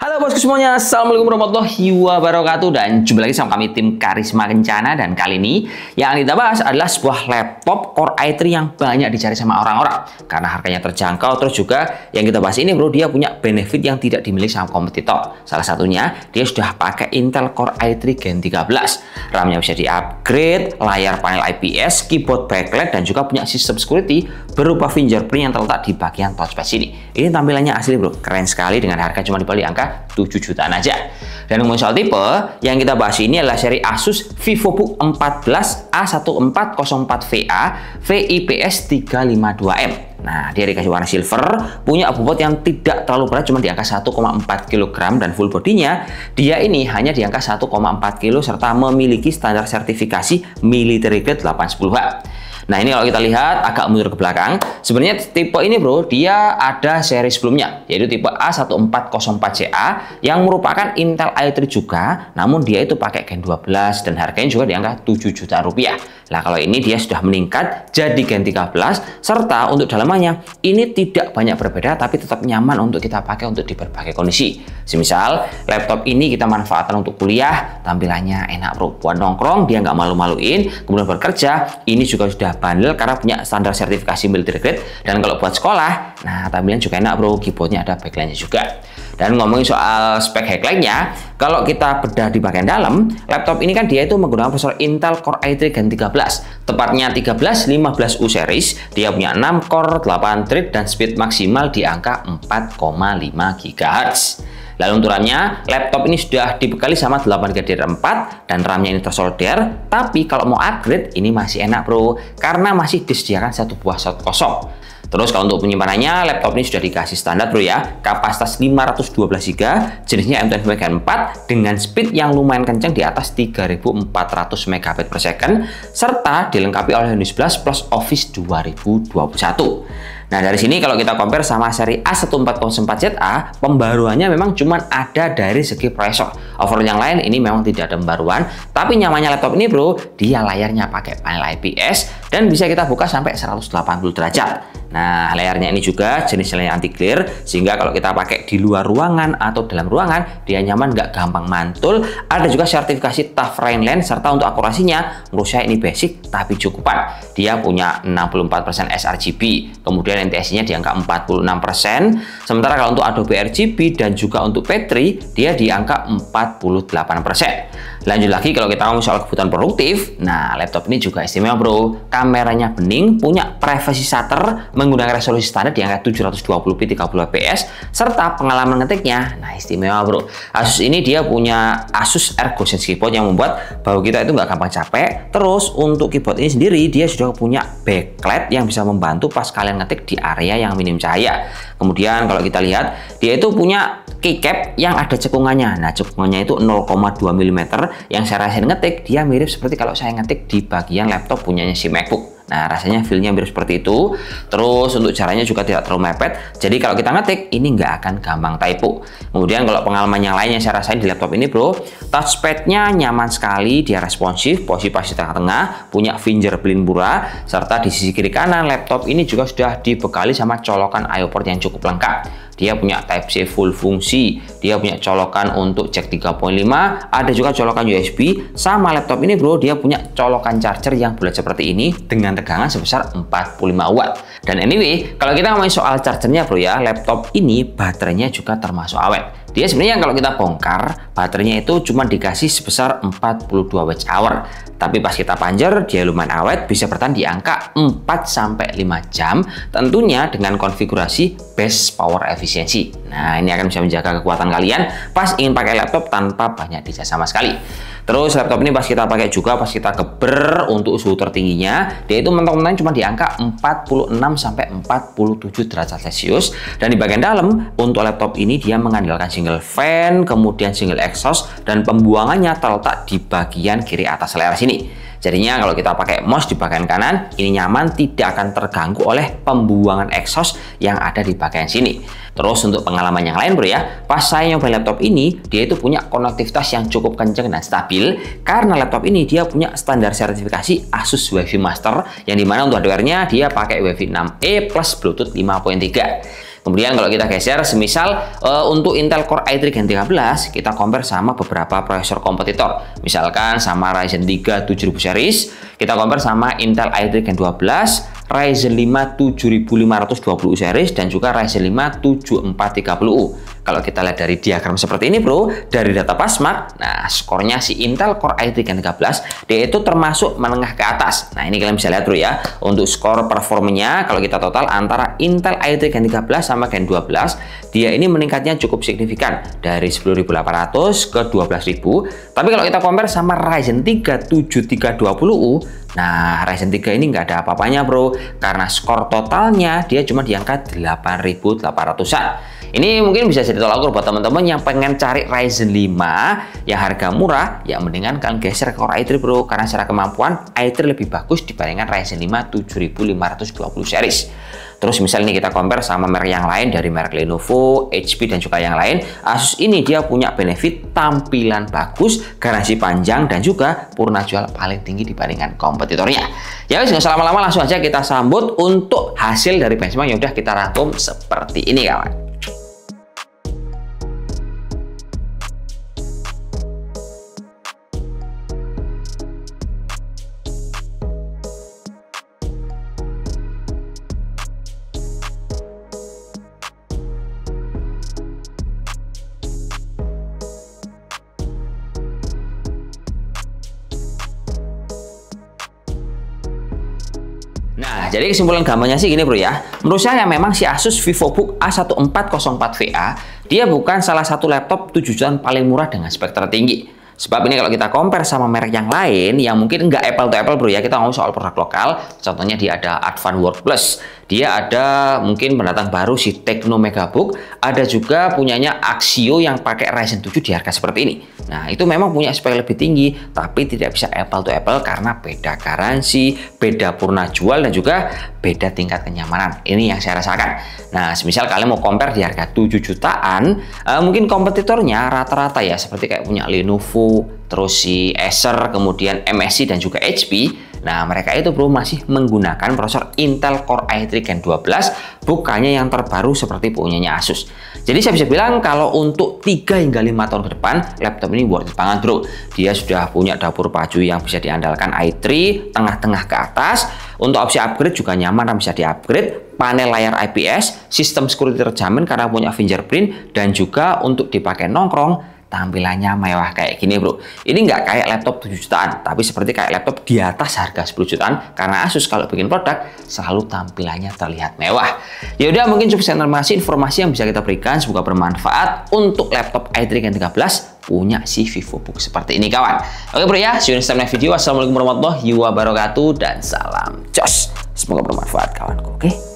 Halo bosku semuanya, Assalamualaikum warahmatullahi wabarakatuh. Dan jumpa lagi sama kami tim Karisma Kencana. Dan kali ini yang kita bahas adalah sebuah laptop Core i3 yang banyak dicari sama orang-orang karena harganya terjangkau. Terus juga yang kita bahas ini bro, dia punya benefit yang tidak dimiliki sama kompetitor. Salah satunya dia sudah pakai Intel Core i3 Gen 13, RAM-nya bisa di-upgrade, layar panel IPS, keyboard backlight, dan juga punya sistem security berupa fingerprint yang terletak di bagian touchpad sini. Ini tampilannya asli bro, keren sekali dengan harga cuma di bawah angka 7 jutaan aja. Dan ngomongin soal tipe, yang kita bahas ini adalah seri Asus VivoBook 14 A1404VA VIPS 352M. Nah, dia dikasih warna silver, punya bobot yang tidak terlalu berat, cuma di angka 1,4 kg, dan full bodinya dia ini hanya di angka 1,4 kg serta memiliki standar sertifikasi military grade 810H. Nah, ini kalau kita lihat agak mundur ke belakang, sebenarnya tipe ini bro, dia ada seri sebelumnya, yaitu tipe A1404CA yang merupakan Intel i3 juga, namun dia itu pakai Gen 12 dan harganya juga di angka 7 juta rupiah. Nah, kalau ini dia sudah meningkat jadi Gen 13, serta untuk dalamannya ini tidak banyak berbeda, tapi tetap nyaman untuk kita pakai untuk di berbagai kondisi. Semisal laptop ini kita manfaatkan untuk kuliah, tampilannya enak bro, buat nongkrong dia nggak malu-maluin, kemudian bekerja ini juga sudah bandel karena punya standar sertifikasi military grade, dan kalau buat sekolah, nah tampilan juga enak bro, keyboardnya ada backlightnya juga. Dan ngomongin soal spek backlightnya, kalau kita bedah di bagian dalam, laptop ini kan dia itu menggunakan prosesor Intel Core i3 Gen 13, tepatnya 1315U series, dia punya 6 core, 8 thread, dan speed maksimal di angka 4,5 GHz. Lalu untuk RAM-nya, laptop ini sudah dibekali sama 8GB 4 dan RAM-nya ini tersolder. Tapi kalau mau upgrade ini masih enak bro, karena masih disediakan satu buah slot kosong. Terus kalau untuk penyimpanannya, laptop ini sudah dikasih standar bro ya, kapasitas 512GB, jenisnya M.2 Gen 4 dengan speed yang lumayan kencang di atas 3400 MB/s, serta dilengkapi oleh Windows 11 plus Office 2021. Nah, dari sini kalau kita compare sama seri A1404ZA, pembaruannya memang cuma ada dari segi prosesor. Overall yang lain ini memang tidak ada pembaruan, tapi nyamannya laptop ini bro, dia layarnya pakai panel IPS dan bisa kita buka sampai 180 derajat. Nah, layarnya ini juga jenis layar anti glare, sehingga kalau kita pakai di luar ruangan atau dalam ruangan, dia nyaman, nggak gampang mantul. Ada juga sertifikasi Tough Rain Lens, serta untuk akurasinya, menurut saya ini basic tapi cukupan. Dia punya 64% sRGB, kemudian NTSC-nya di angka 46%, sementara kalau untuk Adobe RGB dan juga untuk P3, dia di angka 48%. Lanjut lagi kalau kita ngomong soal kebutuhan produktif, nah laptop ini juga istimewa bro, kameranya bening, punya privacy shutter, menggunakan resolusi standar di angka 720p 30fps, serta pengalaman ngetiknya, nah istimewa bro. Asus ini dia punya Asus ErgoSense keyboard yang membuat bahu kita itu nggak gampang capek. Terus untuk keyboard ini sendiri dia sudah punya backlight yang bisa membantu pas kalian ngetik di area yang minim cahaya. Kemudian kalau kita lihat, dia itu punya keycap yang ada cekungannya. Nah, cekungannya itu 0,2 mm yang saya rasain ngetik, dia mirip seperti kalau saya ngetik di bagian laptop punyanya si MacBook. Nah, rasanya feel-nya mirip seperti itu. Terus untuk caranya juga tidak terlalu mepet. Jadi kalau kita ngetik, ini nggak akan gampang typo. Kemudian kalau pengalaman yang lain yang saya rasain di laptop ini bro, touchpad-nya nyaman sekali, dia responsif, posisi pas di tengah-tengah, punya fingerprint murah, serta di sisi kiri kanan laptop ini juga sudah dibekali sama colokan I/O port yang cukup lengkap. Dia punya Type-C full fungsi, dia punya colokan untuk jack 3.5, ada juga colokan USB, sama laptop ini bro, dia punya colokan charger yang bulat seperti ini dengan tegangan sebesar 45 watt. Dan anyway, kalau kita ngomongin soal chargernya bro ya, laptop ini baterainya juga termasuk awet. Dia sebenarnya kalau kita bongkar, baterainya itu cuma dikasih sebesar 42 Wh. Tapi pas kita panjer, dia lumayan awet, bisa bertahan di angka 4-5 jam, tentunya dengan konfigurasi best power efficiency. Nah, ini akan bisa menjaga kekuatan kalian pas ingin pakai laptop tanpa banyak dicas sama sekali. Terus laptop ini pas kita pakai juga, pas kita geber untuk suhu tertingginya, dia itu mentok-mentok cuma di angka 46-47 derajat Celcius. Dan di bagian dalam, untuk laptop ini dia mengandalkan single fan, kemudian single exhaust, dan pembuangannya terletak di bagian kiri atas layar sini. Jadinya kalau kita pakai mouse di bagian kanan, ini nyaman, tidak akan terganggu oleh pembuangan exhaust yang ada di bagian sini. Terus untuk pengalaman yang lain bro ya, pas saya nyoba laptop ini, dia itu punya konektivitas yang cukup kencang dan stabil, karena laptop ini dia punya standar sertifikasi Asus Wi-Fi Master, yang dimana untuk hardware-nya dia pakai Wi-Fi 6E plus Bluetooth 5.3. Kemudian kalau kita geser, semisal untuk Intel Core i3 Gen 13, kita compare sama beberapa prosesor kompetitor. Misalkan sama Ryzen 3 7000 series, kita compare sama Intel i3 Gen 12, Ryzen 5 7520U series, dan juga Ryzen 5 7430U. Kalau kita lihat dari diagram seperti ini bro, dari data Pasmark, nah skornya si Intel Core i3 Gen 13, dia itu termasuk menengah ke atas. Nah ini kalian bisa lihat bro ya, untuk skor performanya kalau kita total antara Intel i3 Gen 13 sama Gen 12, dia ini meningkatnya cukup signifikan dari 10.800 ke 12.000. Tapi kalau kita compare sama Ryzen 3 7320U, nah Ryzen 3 ini nggak ada apa-apanya bro, karena skor totalnya dia cuma di angka 8.800-an. Ini mungkin bisa jadi tolak ukur buat teman-teman yang pengen cari Ryzen 5 yang harga murah, ya mendingan kalian geser ke Core i3 bro, karena secara kemampuan i3 lebih bagus dibandingkan Ryzen 5 7520 series. Terus misalnya ini kita compare sama merek yang lain dari merek Lenovo, HP, dan juga yang lain. Asus ini dia punya benefit tampilan bagus, garansi panjang, dan juga purna jual paling tinggi dibandingkan kompetitornya. Ya guys, nggak usah lama-lama, langsung aja kita sambut untuk hasil dari benchmark yang udah kita rangkum seperti ini kawan. Nah, jadi kesimpulan gambarnya sih gini bro ya. Menurut saya memang si Asus VivoBook A1404VA, dia bukan salah satu laptop 7 jutaan paling murah dengan spek tertinggi. Sebab ini kalau kita compare sama merek yang lain yang mungkin nggak apple to apple bro ya, kita ngomong soal produk lokal. Contohnya dia ada Advan Work Plus, dia ada mungkin pendatang baru si Tecno Megabook, ada juga punyanya Axio yang pakai Ryzen 7 di harga seperti ini. Nah itu memang punya spek lebih tinggi, tapi tidak bisa apple to apple karena beda garansi, beda purna jual, dan juga beda tingkat kenyamanan. Ini yang saya rasakan. Nah semisal kalian mau compare di harga 7 jutaan, mungkin kompetitornya rata-rata ya seperti kayak punya Lenovo, terus si Acer, kemudian MSI, dan juga HP. Nah mereka itu bro masih menggunakan prosesor Intel Core i3 Gen 12, bukannya yang terbaru seperti punyanya Asus. Jadi saya bisa bilang kalau untuk 3 hingga 5 tahun ke depan, laptop ini worth it banget bro. Dia sudah punya dapur pacu yang bisa diandalkan i3, tengah-tengah ke atas. Untuk opsi upgrade juga nyaman dan bisa di-upgrade. Panel layar IPS, sistem security terjamin karena punya fingerprint, dan juga untuk dipakai nongkrong, tampilannya mewah kayak gini bro. Ini nggak kayak laptop 7 jutaan, tapi seperti kayak laptop di atas harga 10 jutaan, karena Asus kalau bikin produk selalu tampilannya terlihat mewah. Ya udah, mungkin cukup informasi yang bisa kita berikan, semoga bermanfaat untuk laptop i3 Gen 13 punya si VivoBook seperti ini kawan. Oke bro ya, see you next time next video. Assalamualaikum warahmatullahi wabarakatuh dan salam jos. Semoga bermanfaat kawanku. Oke.